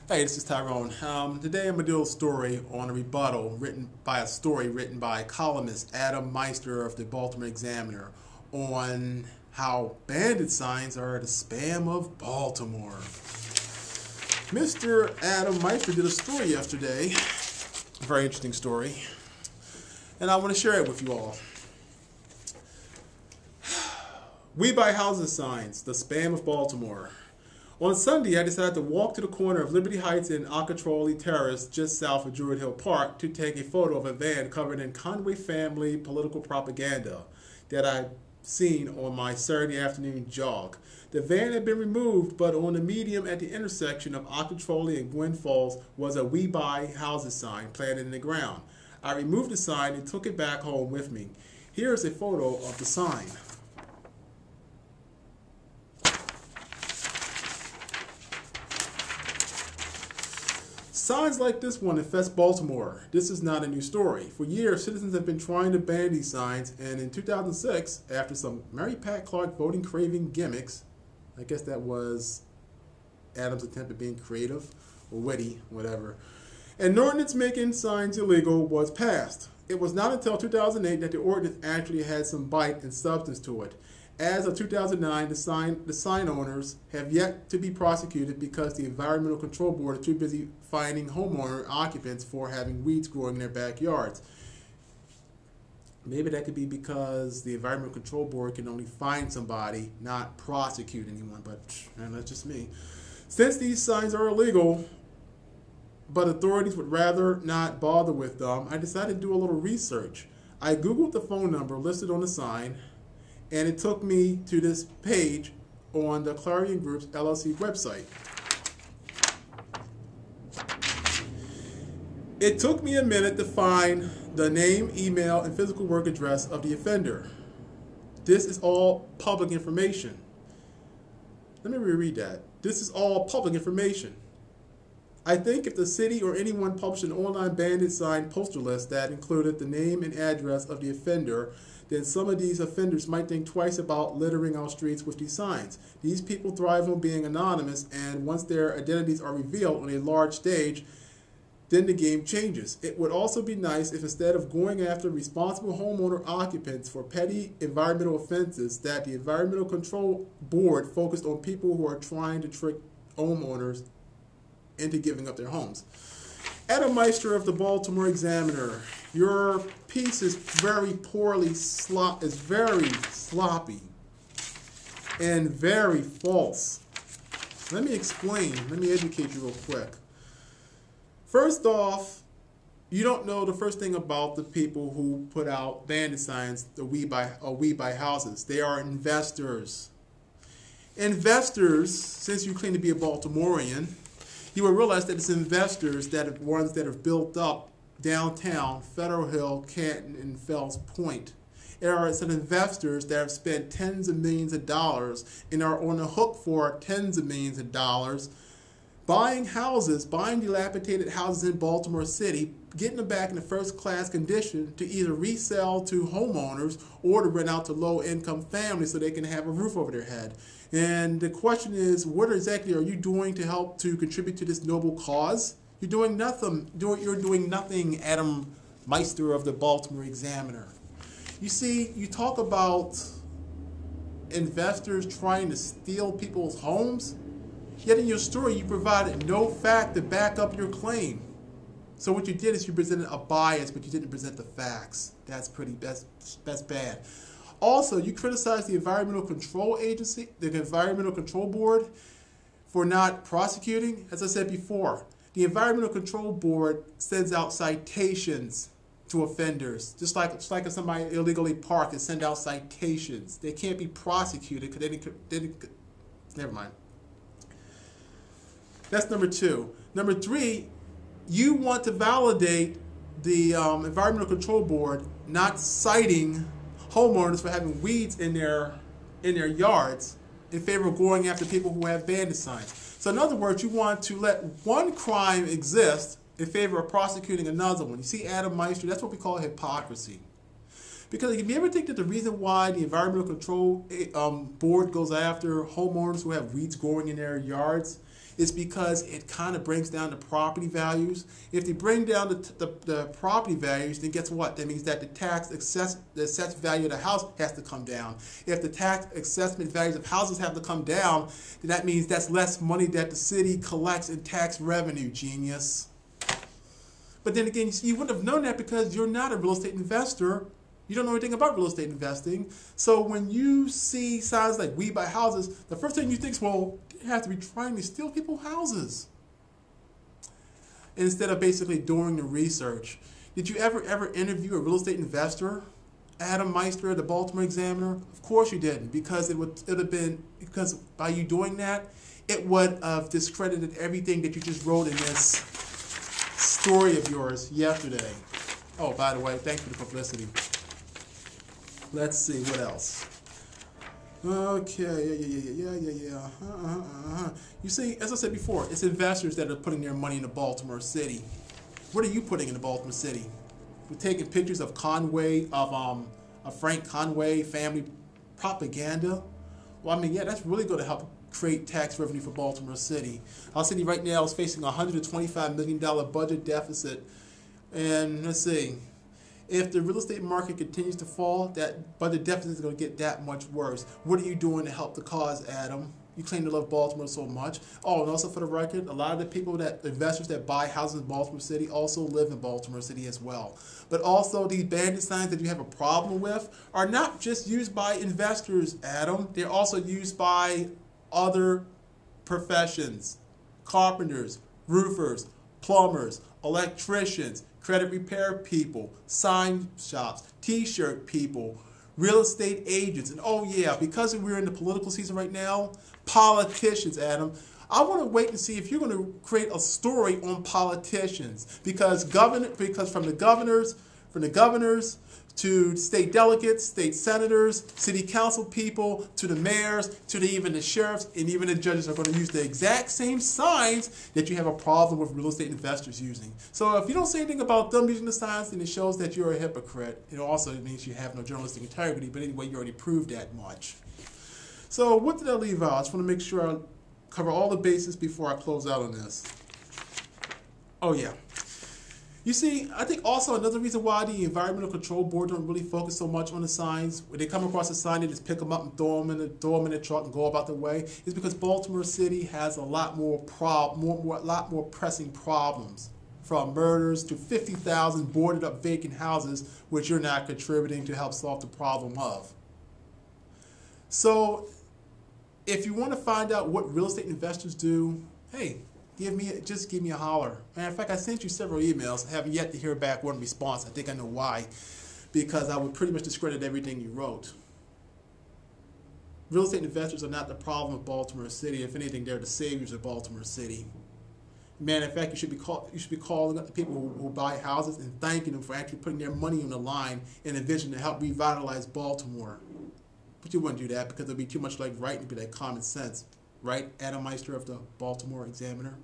Hey, this is Tyrone. Today I'm going to do a story on a rebuttal written by columnist Adam Meister of the Baltimore Examiner on how bandit signs are the spam of Baltimore. Mr. Adam Meister did a story yesterday, a very interesting story, and I want to share it with you all. We buy houses signs, the spam of Baltimore. On Sunday, I decided to walk to the corner of Liberty Heights and Okeechobee Terrace, just south of Druid Hill Park, to take a photo of a van covered in Conway family political propaganda that I'd seen on my Saturday afternoon jog. The van had been removed, but on the median at the intersection of Okeechobee and Gwynn Falls was a We Buy Houses sign planted in the ground. I removed the sign and took it back home with me. Here is a photo of the sign. Signs like this one infest Baltimore. This is not a new story. For years, citizens have been trying to ban these signs, and in 2006, after some Mary Pat Clark voting craving gimmicks, I guess that was Adams' attempt at being creative or witty, whatever, an ordinance making signs illegal was passed. It was not until 2008 that the ordinance actually had some bite and substance to it. As of 2009, the sign owners have yet to be prosecuted because the Environmental Control Board is too busy fining homeowner occupants for having weeds growing in their backyards. Maybe that could be because the Environmental Control Board can only fine somebody, not prosecute anyone, but that's just me. Since these signs are illegal, but authorities would rather not bother with them, I decided to do a little research. I Googled the phone number listed on the sign, and it took me to this page on the Clarion Group's LLC website. It took me a minute to find the name, email, and physical work address of the offender. This is all public information. Let me reread that. This is all public information. I think if the city or anyone published an online bandit sign poster list that included the name and address of the offender, then some of these offenders might think twice about littering our streets with these signs. These people thrive on being anonymous, and once their identities are revealed on a large stage, then the game changes. It would also be nice if instead of going after responsible homeowner occupants for petty environmental offenses, that the Environmental Control Board focused on people who are trying to trick homeowners into giving up their homes. Adam Meister of the Baltimore Examiner, your piece is very very sloppy and very false. Let me explain. Let me educate you real quick. First off, you don't know the first thing about the people who put out bandit signs, the We Buy Houses. They are investors. Investors, since you claim to be a Baltimorean, you will realize that it's investors that are ones that have built up downtown, Federal Hill, Canton, and Fells Point. It's investors that have spent tens of millions of dollars and are on the hook for tens of millions of dollars buying houses, buying dilapidated houses in Baltimore City, getting them back in the first class condition to either resell to homeowners or to rent out to low income families so they can have a roof over their head. And the question is, what exactly are you doing to help to contribute to this noble cause? You're doing nothing. You're doing nothing, Adam Meister of the Baltimore Examiner. You see, you talk about investors trying to steal people's homes, yet in your story you provided no fact to back up your claim. So what you did is you presented a bias, but you didn't present the facts. That's bad. Also, you criticized the Environmental Control Agency, the Environmental Control Board, for not prosecuting. As I said before, the Environmental Control Board sends out citations to offenders, just like if somebody illegally parked and send out citations. They can't be prosecuted because they didn't. Never mind. That's number two. Number three, you want to validate the Environmental Control Board not citing homeowners for having weeds in their yards in favor of going after people who have bandit signs. So in other words, you want to let one crime exist in favor of prosecuting another one. You see, Adam Meister, that's what we call hypocrisy. Because if you ever think that the reason why the Environmental Control Board goes after homeowners who have weeds growing in their yards is because it kind of brings down the property values. If they bring down the property values, then guess what? That means that the assessed value of the house has to come down. If the tax assessment values of houses have to come down, then that means that's less money that the city collects in tax revenue, genius. But then again, you wouldn't have known that because you're not a real estate investor. You don't know anything about real estate investing. So when you see signs like "We Buy Houses," the first thing you think is, well, they have to be trying to steal people's houses. Instead of basically doing the research. Did you ever interview a real estate investor? Adam Meister at the Baltimore Examiner? Of course you didn't, because because by you doing that, it would have discredited everything that you just wrote in this story of yours yesterday. Oh, by the way, thanks for the publicity. Let's see, what else? Okay, yeah. You see, as I said before, it's investors that are putting their money into Baltimore City. What are you putting into Baltimore City? We're taking pictures of Frank Conway family propaganda. Well, I mean, yeah, that's really going to help create tax revenue for Baltimore City. Our city right now is facing a $125 million budget deficit. And let's see, if the real estate market continues to fall, that budget deficit is going to get that much worse. What are you doing to help the cause, Adam? You claim to love Baltimore so much. Oh, and also for the record, a lot of the investors that buy houses in Baltimore City also live in Baltimore City as well. But also, these bandit signs that you have a problem with are not just used by investors, Adam. They're also used by other professions: carpenters, roofers, plumbers, electricians, credit repair people, sign shops, t-shirt people, real estate agents. And oh yeah, because we're in the political season right now, politicians, Adam. I want to wait and see if you're going to create a story on politicians, because from the governors to state delegates, state senators, city council people, to the mayors, to even the sheriffs, and even the judges are going to use the exact same signs that you have a problem with real estate investors using. So if you don't say anything about them using the signs, then it shows that you're a hypocrite. It also means you have no journalistic integrity, but anyway, you already proved that much. So what did I leave out? I just want to make sure I cover all the bases before I close out on this. Oh yeah. You see, I think also another reason why the Environmental Control Board don't really focus so much on the signs, when they come across a sign, they just pick them up and throw them in the truck and go about their way, is because Baltimore City has a lot more pressing problems, from murders to 50,000 boarded up vacant houses, which you're not contributing to help solve the problem of. So, if you want to find out what real estate investors do, hey, just give me a holler. Matter of fact, I sent you several emails. I haven't yet to hear back one response. I think I know why. Because I would pretty much discredit everything you wrote. Real estate investors are not the problem of Baltimore City. If anything, they're the saviors of Baltimore City. Matter of fact, you should be calling up the people who buy houses and thanking them for actually putting their money on the line in a vision to help revitalize Baltimore. But you wouldn't do that because it would be too much like right and be like common sense. Right, Adam Meister of the Baltimore Examiner?